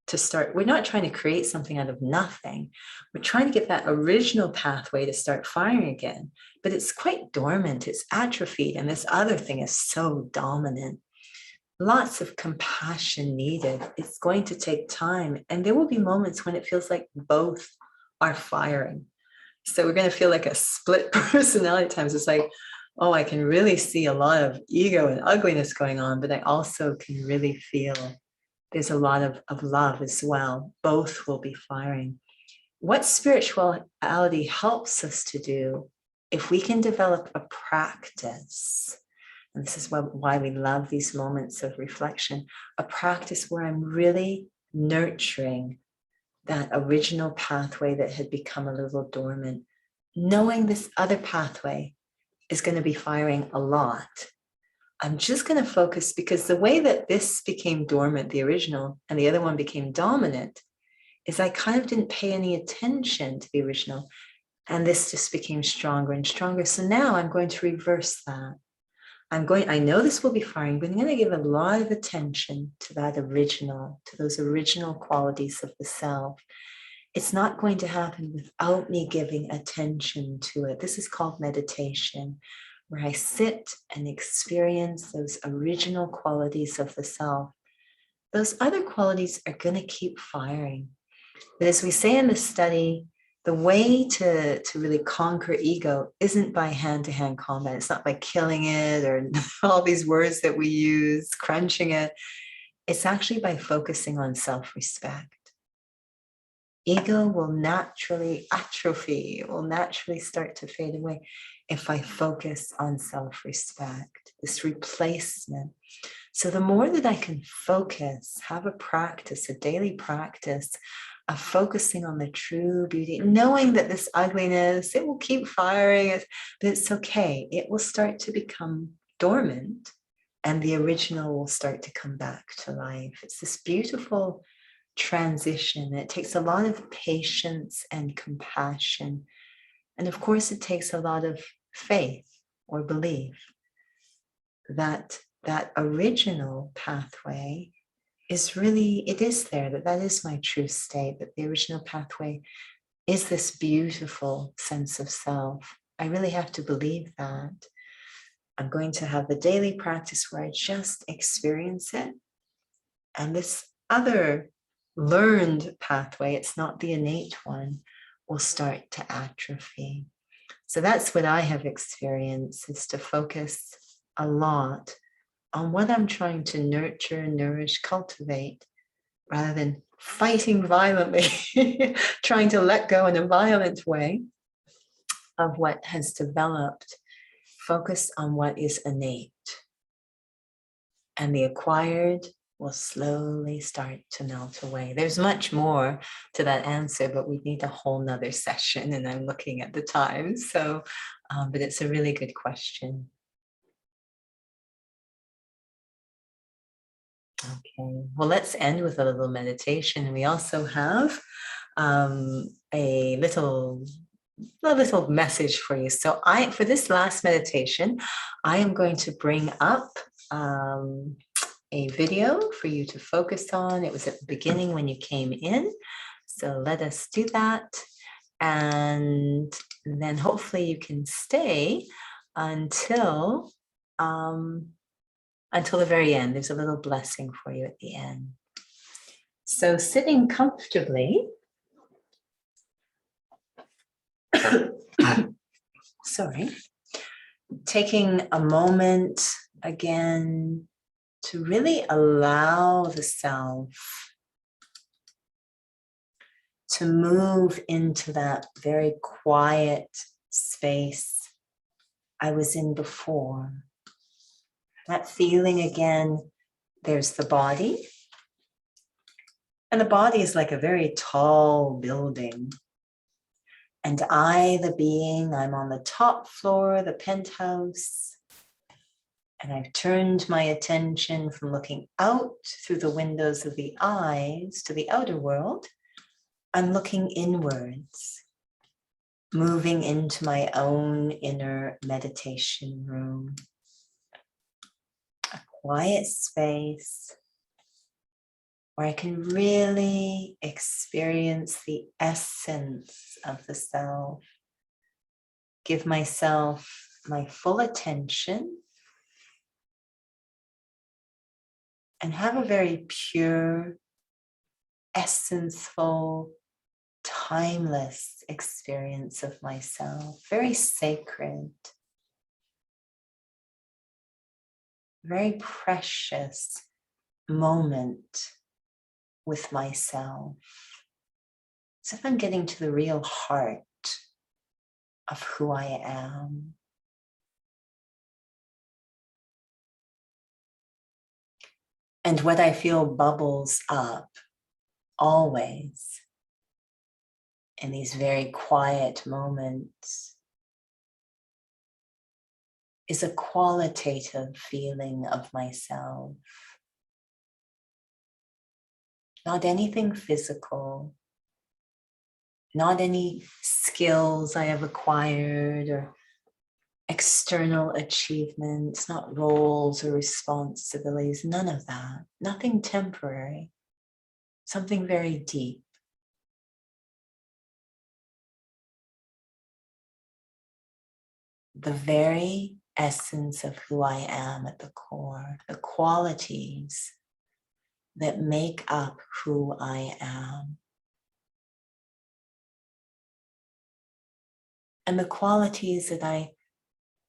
to start. We're not trying to create something out of nothing. We're trying to get that original pathway to start firing again, but it's quite dormant, it's atrophied, and this other thing is so dominant. Lots of compassion needed. It's going to take time, and there will be moments when it feels like both are firing. So we're going to feel like a split personality at times. It's like, oh, I can really see a lot of ego and ugliness going on, but I also can really feel there's a lot of love as well. Both will be firing. What spirituality helps us to do, if we can develop a practice, and this is why we love these moments of reflection, a practice where I'm really nurturing that original pathway that had become a little dormant, knowing this other pathway is going to be firing a lot. I'm just going to focus, because the way that this became dormant, the original, and the other one became dominant, is I kind of didn't pay any attention to the original, and this just became stronger and stronger. So now I'm going to reverse that. I know this will be firing, but I'm going to give a lot of attention to that original, to those original qualities of the self. It's not going to happen without me giving attention to it. This is called meditation, where I sit and experience those original qualities of the self. Those other qualities are going to keep firing. But as we say in the study, the way to really conquer ego isn't by hand-to-hand combat. It's not by killing it or all these words that we use, crunching it. It's actually by focusing on self-respect. Ego will naturally atrophy, it will naturally start to fade away if I focus on self-respect, this replacement. So the more that I can focus, have a practice, a daily practice of focusing on the true beauty, knowing that this ugliness, it will keep firing, but it's okay. It will start to become dormant and the original will start to come back to life. It's this beautiful transition. It takes a lot of patience and compassion. And of course, it takes a lot of faith or belief that that original pathway is really, it is there, that is my true state, that the original pathway is this beautiful sense of self. I really have to believe that. I'm going to have the daily practice where I just experience it. And this other learned pathway, it's not the innate one, will start to atrophy. So that's what I have experienced, is to focus a lot on what I'm trying to nurture, nourish, cultivate, rather than fighting violently, trying to let go in a violent way of what has developed. Focus on what is innate, and the acquired will slowly start to melt away. There's much more to that answer, but we need a whole nother session, and I'm looking at the time. So, but it's a really good question. Okay, well, let's end with a little meditation. We also have a little message for you. So for this last meditation, I am going to bring up a video for you to focus on. It was at the beginning when you came in. So let us do that. And then hopefully you can stay until the very end. There's a little blessing for you at the end. So sitting comfortably, sorry, taking a moment again to really allow the self to move into that very quiet space I was in before. That feeling again, there's the body. And the body is like a very tall building. And I, the being, I'm on the top floor, the penthouse. And I've turned my attention from looking out through the windows of the eyes to the outer world. I'm looking inwards, moving into my own inner meditation room. A quiet space where I can really experience the essence of the self. Give myself my full attention and have a very pure, essential, timeless experience of myself. Very sacred, very precious moment with myself. So if I'm getting to the real heart of who I am. And what I feel bubbles up always in these very quiet moments is a qualitative feeling of myself. Not anything physical, not any skills I have acquired or external achievements, not roles or responsibilities, none of that. Nothing temporary, something very deep. The very essence of who I am at the core, the qualities that make up who I am. And the qualities that I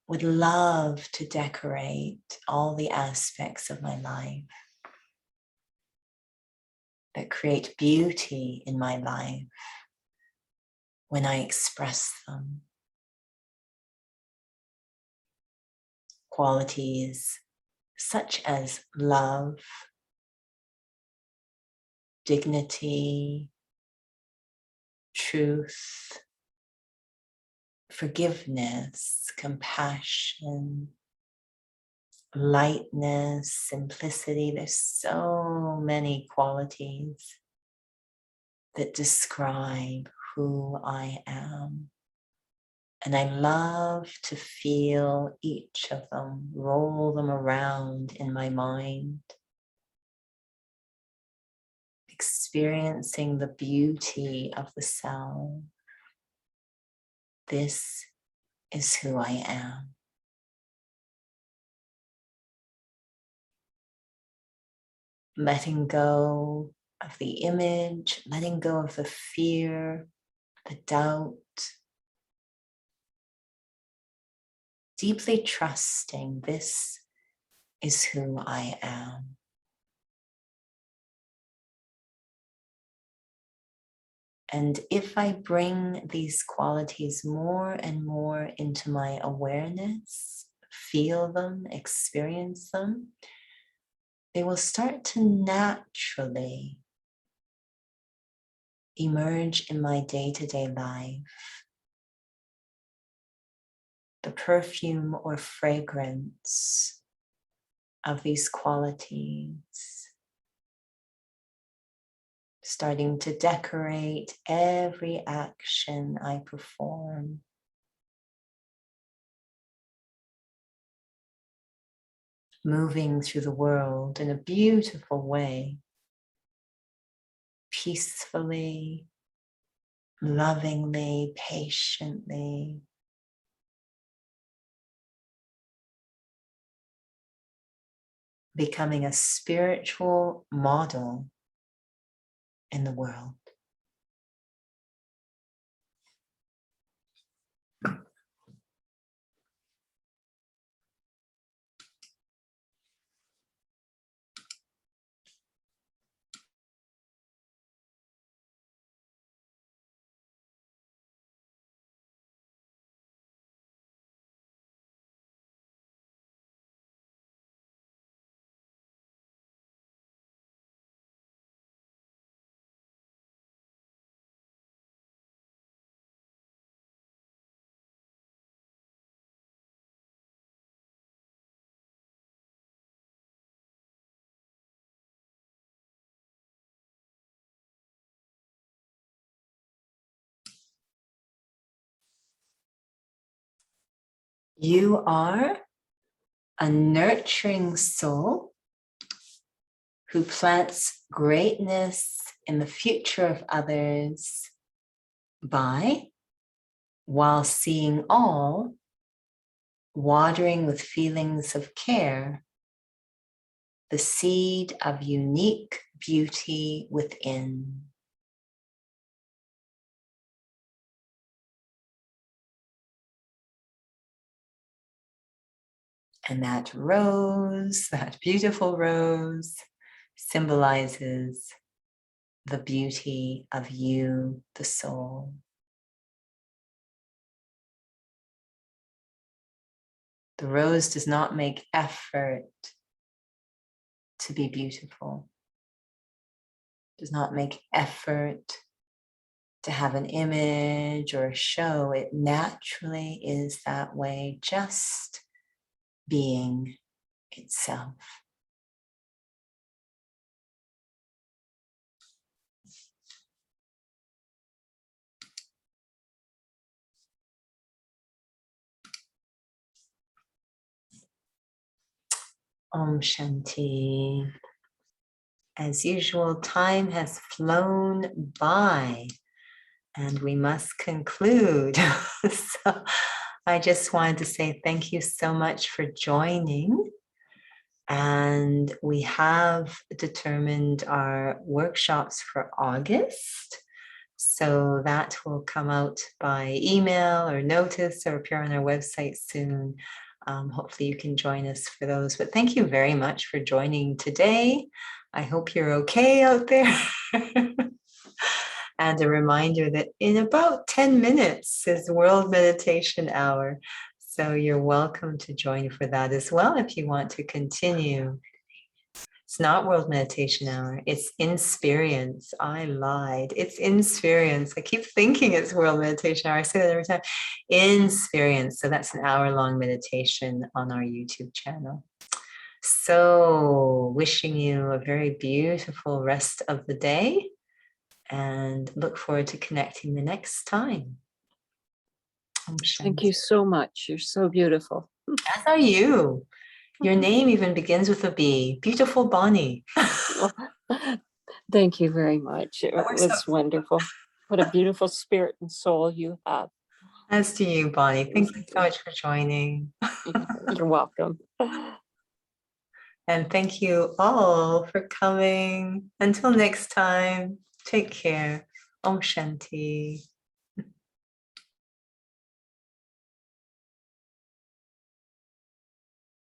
would love to decorate all the aspects of my life, that create beauty in my life when I express them. Qualities such as love, dignity, truth, forgiveness, compassion, lightness, simplicity. There's so many qualities that describe who I am. And I love to feel each of them, roll them around in my mind, experiencing the beauty of the self. This is who I am. Letting go of the image, letting go of the fear, the doubt, deeply trusting this is who I am. And if I bring these qualities more and more into my awareness, feel them, experience them, they will start to naturally emerge in my day-to-day life. The perfume or fragrance of these qualities, starting to decorate every action I perform. Moving through the world in a beautiful way, peacefully, lovingly, patiently. Becoming a spiritual model in the world. You are a nurturing soul who plants greatness in the future of others by, while seeing all, watering with feelings of care, the seed of unique beauty within. And that rose, that beautiful rose, symbolizes the beauty of you, the soul. The rose does not make effort to be beautiful, does not make effort to have an image or a show. It naturally is that way, just being itself. Om Shanti. As usual, time has flown by and we must conclude. So I just wanted to say thank you so much for joining. And we have determined our workshops for August. So that will come out by email or notice or appear on our website soon. Hopefully you can join us for those. But thank you very much for joining today. I hope you're okay out there. And a reminder that in about 10 minutes is World Meditation Hour. So you're welcome to join for that as well if you want to continue. It's not World Meditation Hour, it's Insperience. I lied. It's Insperience. I keep thinking it's World Meditation Hour. I say that every time. Insperience. So that's an hour-long meditation on our YouTube channel. So wishing you a very beautiful rest of the day and look forward to connecting the next time. Thank you so much. You're so beautiful. As are you. Your name even begins with a B. Beautiful Bonnie. Thank you very much. It was wonderful. What a beautiful spirit and soul you have. As to you, Bonnie. Thank you so much for joining. You're welcome. And thank you all for coming. Until next time, take care. Om Shanti.